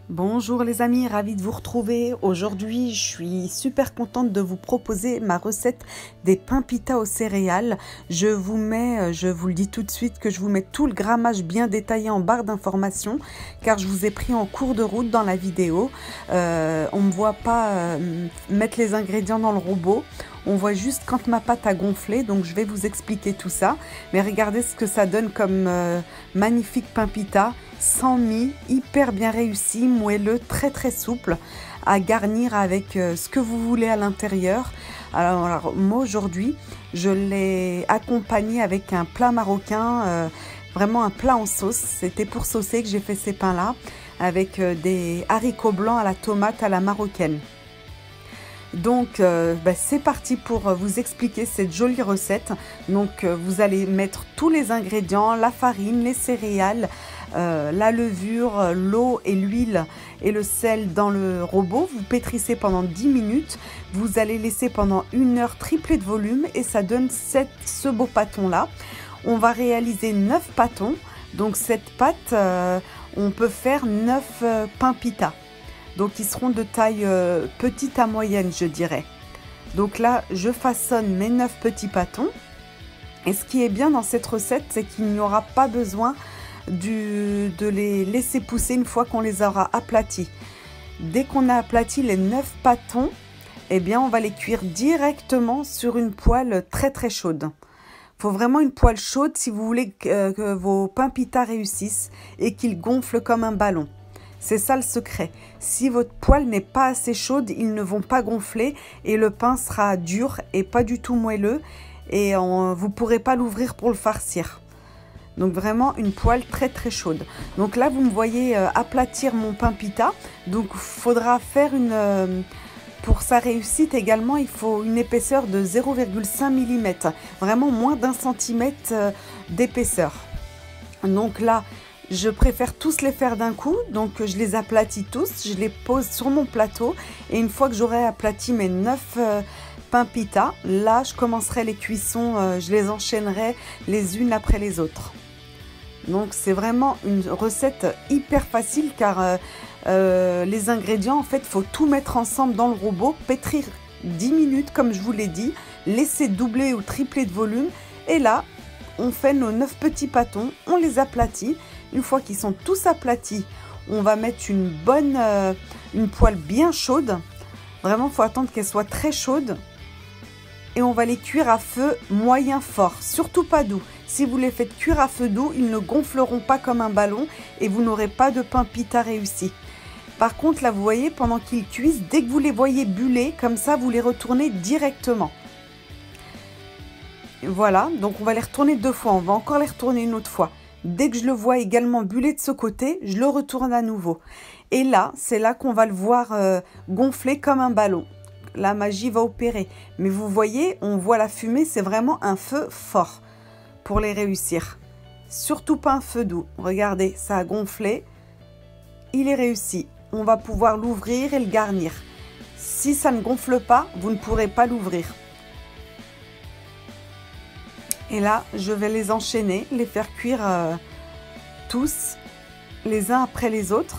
Bonjour les amis, ravie de vous retrouver. Aujourd'hui, je suis super contente de vous proposer ma recette des pains pita aux céréales. Je vous le dis tout de suite, que je vous mets tout le grammage bien détaillé en barre d'informations, car je vous ai pris en cours de route dans la vidéo. On ne me voit pas mettre les ingrédients dans le robot. On voit juste quand ma pâte a gonflé, donc je vais vous expliquer tout ça. Mais regardez ce que ça donne comme magnifique pain pita, sans mie, hyper bien réussi, moelleux, très souple, à garnir avec ce que vous voulez à l'intérieur. Alors moi aujourd'hui, je l'ai accompagné avec un plat marocain, vraiment un plat en sauce. C'était pour saucer que j'ai fait ces pains-là, avec des haricots blancs à la tomate à la marocaine. Donc c'est parti pour vous expliquer cette jolie recette. Donc vous allez mettre tous les ingrédients, la farine, les céréales, la levure, l'eau et l'huile et le sel dans le robot. Vous pétrissez pendant 10 minutes. Vous allez laisser pendant 1 heure tripler de volume et ça donne ce beau pâton là. On va réaliser 9 pâtons. Donc cette pâte, on peut faire 9 pains pita. Donc ils seront de taille petite à moyenne, je dirais. Donc là, je façonne mes 9 petits pâtons. Et ce qui est bien dans cette recette, c'est qu'il n'y aura pas besoin de les laisser pousser une fois qu'on les aura aplatis. Dès qu'on a aplati les 9 pâtons, eh bien on va les cuire directement sur une poêle très chaude. Il faut vraiment une poêle chaude si vous voulez que vos pains pita réussissent et qu'ils gonflent comme un ballon. C'est ça le secret. Si votre poêle n'est pas assez chaude, ils ne vont pas gonfler et le pain sera dur et pas du tout moelleux et vous ne pourrez pas l'ouvrir pour le farcir. Donc vraiment une poêle très chaude. Donc là vous me voyez aplatir mon pain pita. Donc il faudra faire pour sa réussite également, il faut une épaisseur de 0,5 mm. Vraiment moins d'1 centimètre d'épaisseur. Donc là, je préfère tous les faire d'un coup, donc je les aplatis tous, je les pose sur mon plateau et une fois que j'aurai aplati mes 9 pains pita, là je commencerai les cuissons, je les enchaînerai les unes après les autres. Donc c'est vraiment une recette hyper facile car les ingrédients, en fait, il faut tout mettre ensemble dans le robot, pétrir 10 minutes comme je vous l'ai dit, laisser doubler ou tripler de volume et là on fait nos 9 petits pâtons, on les aplatit. Une fois qu'ils sont tous aplatis, on va mettre une poêle bien chaude. Vraiment, il faut attendre qu'elle soit très chaude. Et on va les cuire à feu moyen fort, surtout pas doux. Si vous les faites cuire à feu doux, ils ne gonfleront pas comme un ballon et vous n'aurez pas de pain pita réussi. Par contre, là, vous voyez, pendant qu'ils cuisent, dès que vous les voyez buller, comme ça, vous les retournez directement. Voilà, donc on va les retourner 2 fois. On va encore les retourner une autre fois. Dès que je le vois également buller de ce côté, je le retourne à nouveau. Et là, c'est là qu'on va le voir gonfler comme un ballon. La magie va opérer. Mais vous voyez, on voit la fumée, c'est vraiment un feu fort pour les réussir. Surtout pas un feu doux. Regardez, ça a gonflé. Il est réussi. On va pouvoir l'ouvrir et le garnir. Si ça ne gonfle pas, vous ne pourrez pas l'ouvrir. Et là, je vais les enchaîner, les faire cuire tous, les uns après les autres,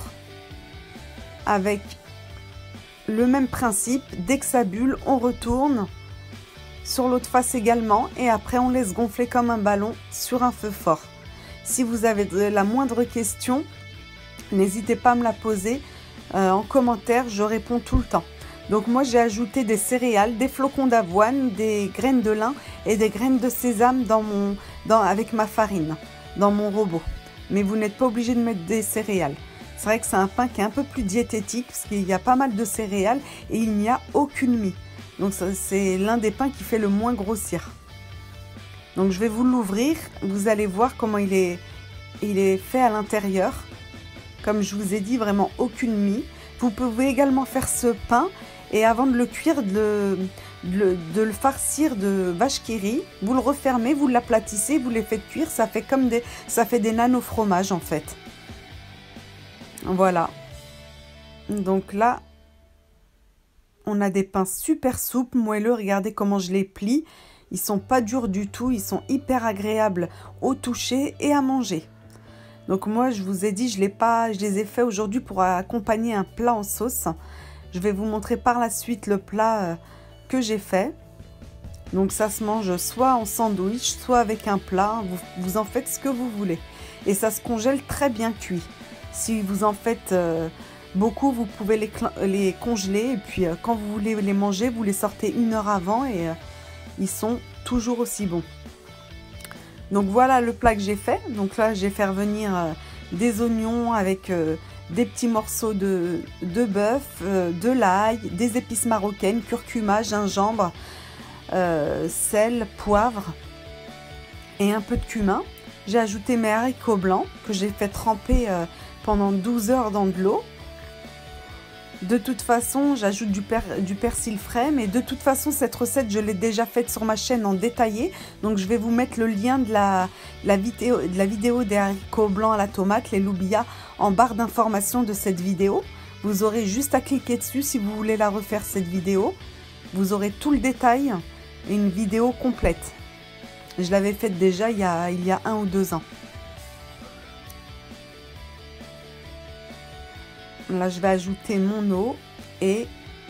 avec le même principe. Dès que ça bulle, on retourne sur l'autre face également, et après on laisse gonfler comme un ballon sur un feu fort. Si vous avez la moindre question, n'hésitez pas à me la poser en commentaire, je réponds tout le temps. Donc moi j'ai ajouté des céréales, des flocons d'avoine, des graines de lin et des graines de sésame avec ma farine, dans mon robot. Mais vous n'êtes pas obligé de mettre des céréales. C'est vrai que c'est un pain qui est un peu plus diététique parce qu'il y a pas mal de céréales et il n'y a aucune mie. Donc c'est l'un des pains qui fait le moins grossir. Donc je vais vous l'ouvrir, vous allez voir comment il est fait à l'intérieur. Comme je vous ai dit, vraiment aucune mie. Vous pouvez également faire ce pain et avant de le cuire, de le farcir de vache qui rit, vous le refermez, vous l'aplatissez, vous les faites cuire, ça fait des nano fromages en fait. Voilà. Donc là, on a des pains super souples, moelleux, regardez comment je les plie. Ils sont pas durs du tout, ils sont hyper agréables au toucher et à manger. Donc moi, je vous ai dit, je les ai fait aujourd'hui pour accompagner un plat en sauce. Je vais vous montrer par la suite le plat que j'ai fait. Donc ça se mange soit en sandwich, soit avec un plat. Vous en faites ce que vous voulez. Et ça se congèle très bien cuit. Si vous en faites beaucoup, vous pouvez les congeler. Et puis quand vous voulez les manger, vous les sortez 1 heure avant et ils sont toujours aussi bons. Donc voilà le plat que j'ai fait. Donc là, j'ai fait revenir des oignons avec des petits morceaux de bœuf, de l'ail, des épices marocaines, curcuma, gingembre, sel, poivre et un peu de cumin. J'ai ajouté mes haricots blancs que j'ai fait tremper pendant 12 heures dans de l'eau. De toute façon, j'ajoute du persil frais, mais de toute façon, cette recette, je l'ai déjà faite sur ma chaîne en détaillé. Donc, je vais vous mettre le lien de la vidéo des haricots blancs à la tomate, les loubia, en barre d'information de cette vidéo. Vous aurez juste à cliquer dessus si vous voulez la refaire, cette vidéo. Vous aurez tout le détail et une vidéo complète. Je l'avais faite déjà il y a 1 ou 2 ans. Là, je vais ajouter mon eau et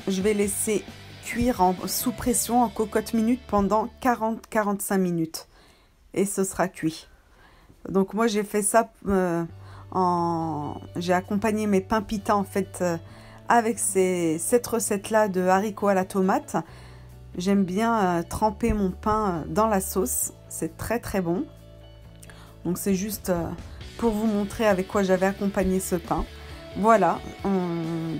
je vais laisser cuire sous pression en cocotte minute pendant 40-45 minutes. Et ce sera cuit. Donc moi, j'ai fait ça, j'ai accompagné mes pains pita en fait avec cette recette-là de haricots à la tomate. J'aime bien tremper mon pain dans la sauce. C'est très très bon. Donc c'est juste pour vous montrer avec quoi j'avais accompagné ce pain. Voilà,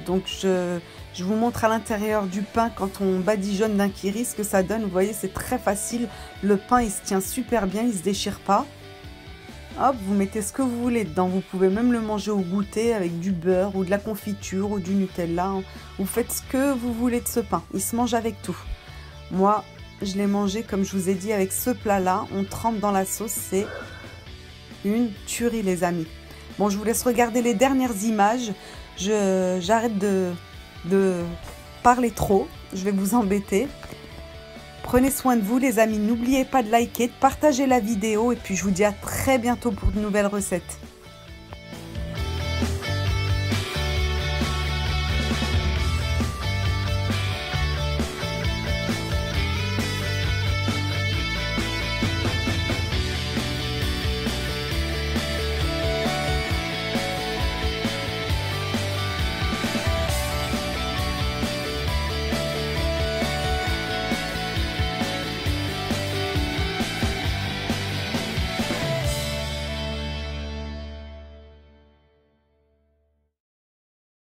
donc je vous montre à l'intérieur du pain quand on badigeonne d'un kiri ce que ça donne. Vous voyez, c'est très facile. Le pain, il se tient super bien, il ne se déchire pas. Hop, vous mettez ce que vous voulez dedans. Vous pouvez même le manger au goûter avec du beurre ou de la confiture ou du Nutella. Vous faites ce que vous voulez de ce pain. Il se mange avec tout. Moi, je l'ai mangé, comme je vous ai dit, avec ce plat-là. On trempe dans la sauce. C'est une tuerie, les amis. Bon, je vous laisse regarder les dernières images. J'arrête de parler trop. Je vais vous embêter. Prenez soin de vous, les amis. N'oubliez pas de liker, de partager la vidéo. Et puis, je vous dis à très bientôt pour de nouvelles recettes.